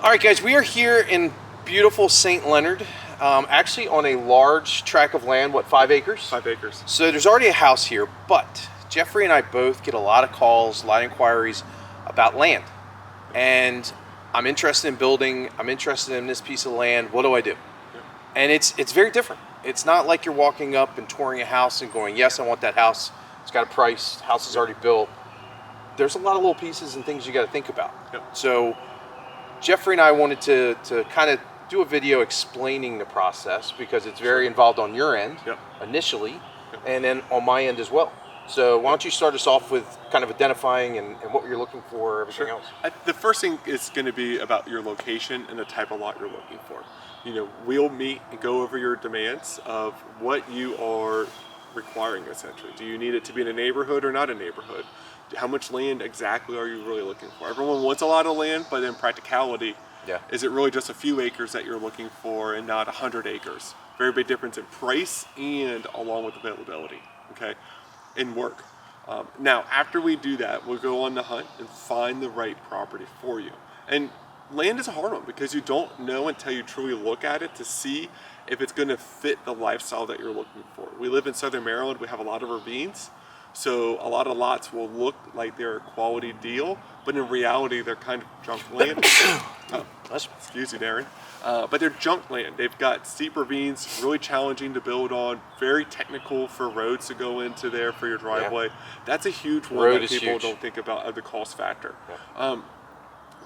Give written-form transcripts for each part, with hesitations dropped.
All right, guys, we are here in beautiful St. Leonard, actually on a large tract of land, what, 5 acres? 5 acres. So there's already a house here, but Jeffrey and I both get a lot of calls, a lot of inquiries about land. And I'm interested in building, I'm interested in this piece of land, what do I do? And it's very different. It's not like you're walking up and touring a house and going, yes, I want that house. It's got a price, house is already built. There's a lot of little pieces and things you got to think about. So Jeffrey and I wanted to kind of do a video explaining the process because it's very involved on your end initially and then on my end as well. So why don't you start us off with kind of identifying and what you're looking for, everything else. The first thing is going to be about your location and the type of lot you're looking for. You know, we'll meet and go over your demands of what you are requiring essentially. Do you need it to be in a neighborhood or not a neighborhood? How much land exactly are you really looking for? Everyone wants a lot of land, but in practicality, is it really just a few acres that you're looking for and not 100 acres? Very big difference in price and along with availability, okay, and work. Now, after we do that, we'll go on the hunt and find the right property for you. And land is a hard one because you don't know until you truly look at it to see if it's going to fit the lifestyle that you're looking for. We live in Southern Maryland. We have a lot of ravines. So a lot of lots will look like they're a quality deal, but in reality, they're kind of junk land. Excuse you, Darren. But they're junk land. They've got steep ravines, really challenging to build on, very technical for roads to go into there for your driveway. That's a huge one that people don't think about as the cost factor.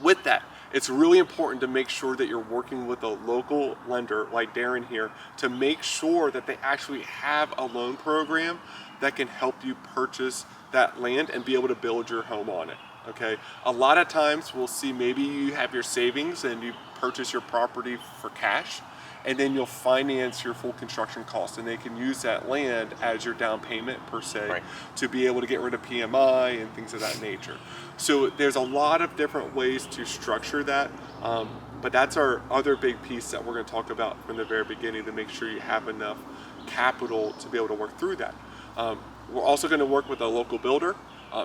With that, it's really important to make sure that you're working with a local lender like Darren here to make sure that they actually have a loan program that can help you purchase that land and be able to build your home on it. Okay, a lot of times we'll see maybe you have your savings and you purchase your property for cash and then you'll finance your full construction cost and they can use that land as your down payment per se to be able to get rid of PMI and things of that nature. So there's a lot of different ways to structure that, but that's our other big piece that we're going to talk about from the very beginning to make sure you have enough capital to be able to work through that. We're also going to work with a local builder,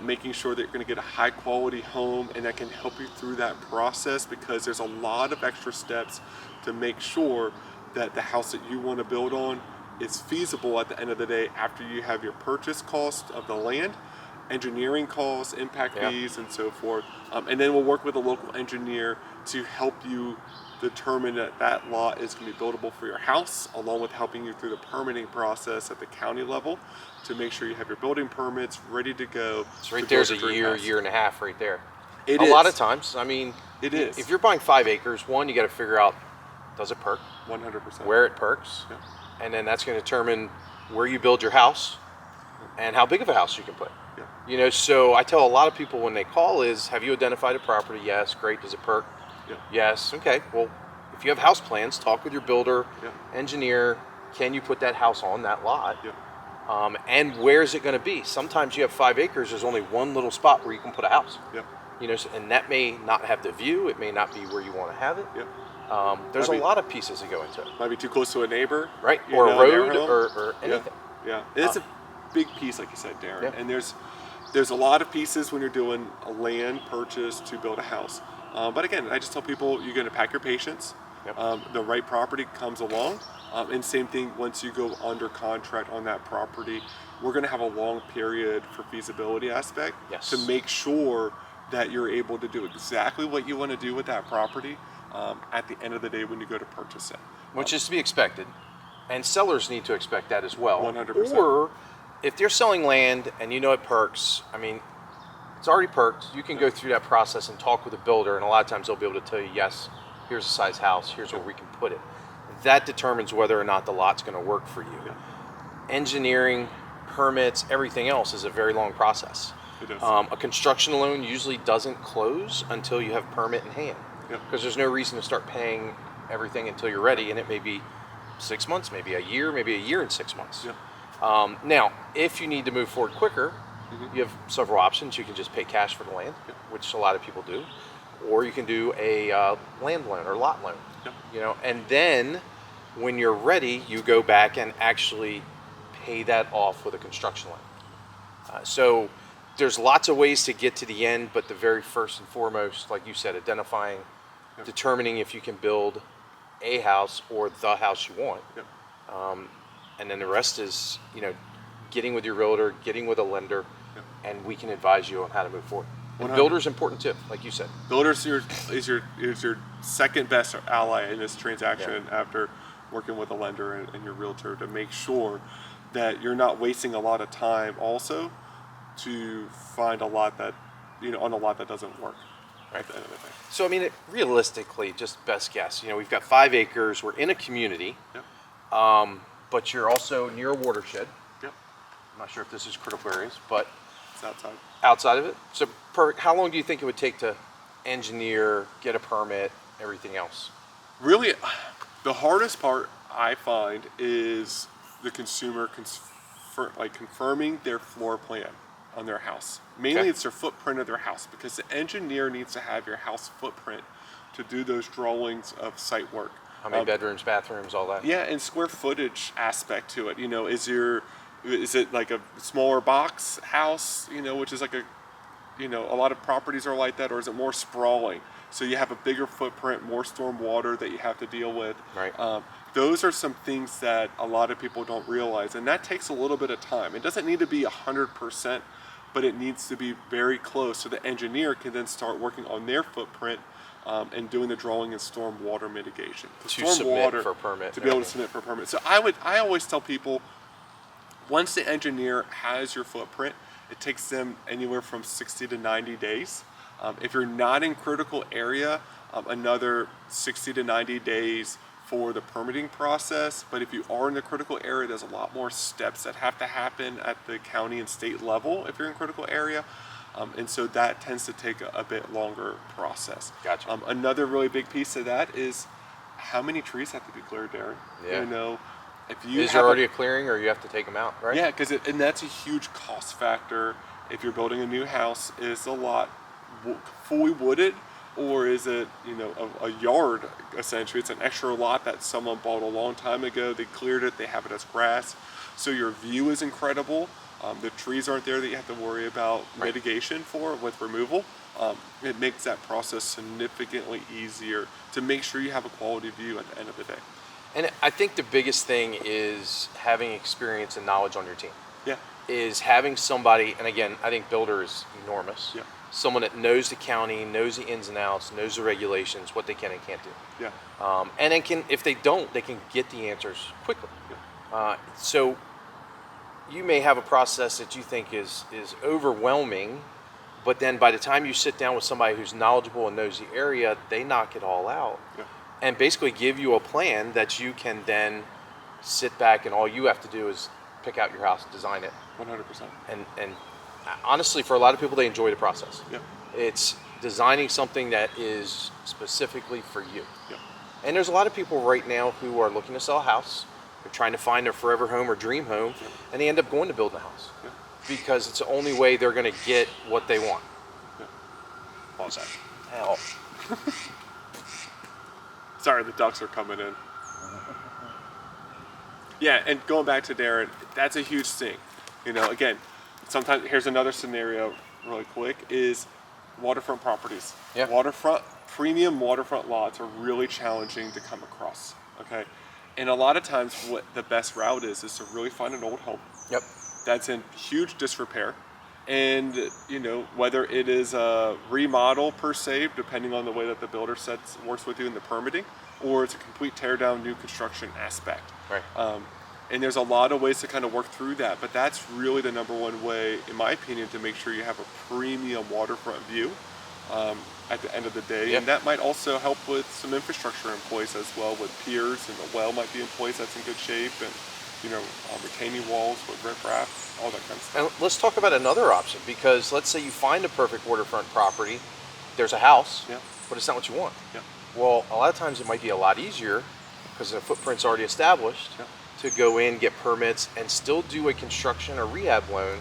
making sure that you're going to get a high quality home and that can help you through that process because there's a lot of extra steps to make sure that the house that you want to build on is feasible at the end of the day after you have your purchase cost of the land, engineering costs, impact fees, and so forth. And then we'll work with a local engineer to help you determine that that lot is going to be buildable for your house, along with helping you through the permitting process at the county level to make sure you have your building permits ready to go. So right there's a year and a half right there. A lot of times, I mean, if you're buying 5 acres, one, you got to figure out, does it perk? 100%. Where it perks. And then that's going to determine where you build your house and how big of a house you can put. You know, so I tell a lot of people when they call is, have you identified a property? Yes. Great. Does it perk? Yes. Okay. Well, if you have house plans, talk with your builder, engineer. Can you put that house on that lot? And where is it going to be? Sometimes you have 5 acres. There's only one little spot where you can put a house. You know, and that may not have the view. It may not be where you want to have it. There's a lot of pieces that go into it. Might be too close to a neighbor, right? Or a road, or anything. It's a big piece, like you said, Darren. And there's a lot of pieces when you're doing a land purchase to build a house. But again, I just tell people you're going to pack your patience. The right property comes along. And same thing, once you go under contract on that property, we're going to have a long period for feasibility aspect to make sure that you're able to do exactly what you want to do with that property at the end of the day when you go to purchase it. Which is to be expected. And sellers need to expect that as well. 100%. Or if they're selling land and you know it perks, I mean, it's already perked. You can go through that process and talk with a builder, and a lot of times they'll be able to tell you, yes, here's a size house, here's where we can put it. That determines whether or not the lot's going to work for you. Engineering, permits, everything else is a very long process. It is. A construction loan usually doesn't close until you have permit in hand, because there's no reason to start paying everything until you're ready, and it may be 6 months, maybe a year and 6 months. Now, if you need to move forward quicker, you have several options. You can just pay cash for the land, which a lot of people do, or you can do a land loan or lot loan. You know, and then when you're ready, you go back and actually pay that off with a construction loan. So there's lots of ways to get to the end, but the very first and foremost, like you said, identifying determining if you can build a house or the house you want. Yep. And then the rest is, getting with your realtor, getting with a lender, Yep. and we can advise you on how to move forward. And 100. builder's important too, like you said. Builders is your second best ally in this transaction after working with a lender and your realtor to make sure that you're not wasting a lot of time also to find a lot that on a lot that doesn't work at the end of the day. So, realistically, just best guess, we've got 5 acres, we're in a community, Yep. but you're also near a watershed. Yep. I'm not sure if this is critical areas, but It's outside. outside of it. So, how long do you think it would take to engineer, get a permit, everything else? Really, the hardest part I find is the consumer confirming their floor plan on their house. Mainly, Okay. it's their footprint of their house because the engineer needs to have your house footprint to do those drawings of site work. How many bedrooms, bathrooms, all that? Yeah, and square footage aspect to it. Is it like a smaller box house? Which is like a lot of properties are like that, or is it more sprawling? So you have a bigger footprint, more storm water that you have to deal with. Right. Those are some things that a lot of people don't realize, and that takes a little bit of time. It doesn't need to be 100%, but it needs to be very close so the engineer can then start working on their footprint and doing the drawing and storm water mitigation. To submit for a permit. To be able to submit for a permit. So I always tell people, once the engineer has your footprint, it takes them anywhere from 60 to 90 days. If you're not in critical area, another 60 to 90 days for the permitting process. But if you are in the critical area, there's a lot more steps that have to happen at the county and state level if you're in critical area. And so that tends to take a bit longer process. Gotcha. Another really big piece of that is how many trees have to be cleared, Darren. Yeah. If you Is there already a clearing, or you have to take them out, right? Yeah, and that's a huge cost factor. If you're building a new house, is the lot fully wooded, or is it a yard essentially? It's an extra lot that someone bought a long time ago. They cleared it. They have it as grass, so your view is incredible. The trees aren't there that you have to worry about mitigation for with removal. It makes that process significantly easier to make sure you have a quality view at the end of the day. And I think the biggest thing is having experience and knowledge on your team. Yeah. Is having somebody, and again, I think builder is enormous. Yeah. Someone that knows the county, knows the ins and outs, knows the regulations, what they can and can't do. Yeah. And then if they don't, they can get the answers quickly. Yeah. So you may have a process that you think is overwhelming, but then by the time you sit down with somebody who's knowledgeable and knows the area, they knock it all out. Yeah. And basically give you a plan that you can then sit back and all you have to do is pick out your house, design it. 100%. And honestly, for a lot of people, they enjoy the process. Yeah. It's designing something that is specifically for you. Yeah. And there's a lot of people right now who are looking to sell a house. They're trying to find their forever home or dream home, and they end up going to build a house Yeah. because it's the only way they're going to get what they want. Yeah. Pause that. Hell. Sorry, the ducks are coming in. Yeah, and going back to Darren, that's a huge thing. Again, sometimes here's another scenario really quick is waterfront properties. Yeah. Premium waterfront lots are really challenging to come across, okay? And a lot of times what the best route is to really find an old home Yep. that's in huge disrepair. And, whether it is a remodel per se, depending on the way that the builder works with you in the permitting, or it's a complete tear down, new construction aspect. Right. And there's a lot of ways to kind of work through that, but that's really the number one way, in my opinion, to make sure you have a premium waterfront view at the end of the day. Yep. And that might also help with some infrastructure in place as well, with piers, and the well might be in place that's in good shape, and retaining walls with riprap, all that kind of stuff. And let's talk about another option, because let's say you find a perfect waterfront property, there's a house, Yeah. but it's not what you want. Yeah. Well, a lot of times it might be a lot easier because the footprint's already established Yeah. to go in, get permits, and still do a construction or rehab loan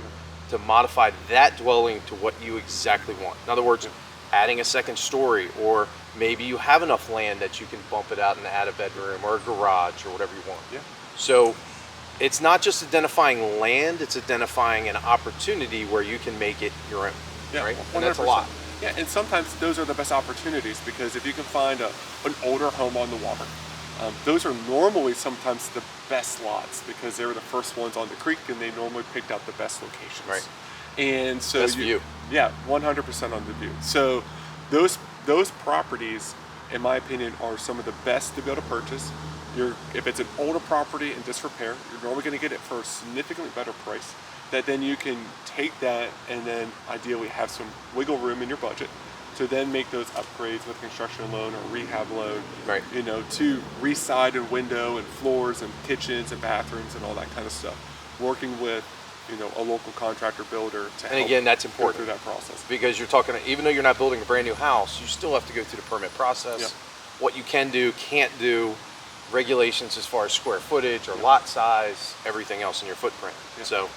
to modify that dwelling to what you exactly want. In other words, adding a second story, or maybe you have enough land that you can bump it out and add a bedroom or a garage or whatever you want. Yeah. So it's not just identifying land, it's identifying an opportunity where you can make it your own. Yeah, right? 100%. And that's a lot. Yeah, and sometimes those are the best opportunities because if you can find an older home on the water, those are normally sometimes the best lots because they were the first ones on the creek and they normally picked out the best locations. Right. And so Best view. Yeah, 100% on the view. So those properties, in my opinion, are some of the best to be able to purchase. If it's an older property in disrepair, you're normally going to get it for a significantly better price. That then you can take that and then ideally have some wiggle room in your budget to then make those upgrades with a construction loan or rehab loan, Right. you know, to re-side and window and floors and kitchens and bathrooms and all that kind of stuff. Working with, you know, a local contractor builder to And help again, that's go important. through that process. Because you're talking, even though you're not building a brand new house, you still have to go through the permit process. Yep. What you can do, can't do, regulations as far as square footage or lot size, everything else in your footprint. Yep. So,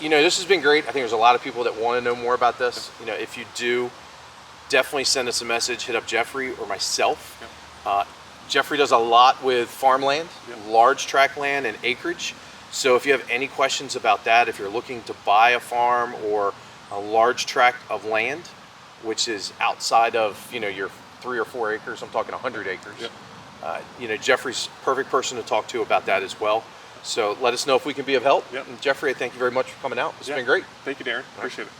you know, this has been great. I think there's a lot of people that want to know more about this. You know, if you do, definitely send us a message, hit up Jeffrey or myself. Jeffrey does a lot with farmland, Yep. large tract land and acreage. So if you have any questions about that, if you're looking to buy a farm or a large tract of land, which is outside of, you know, your 3 or 4 acres, I'm talking 100 acres. Yep. You know, Jeffrey's perfect person to talk to about that as well. So let us know if we can be of help. Yep. And Jeffrey, I thank you very much for coming out. It's Yeah. been great. Thank you, Darren. Appreciate it.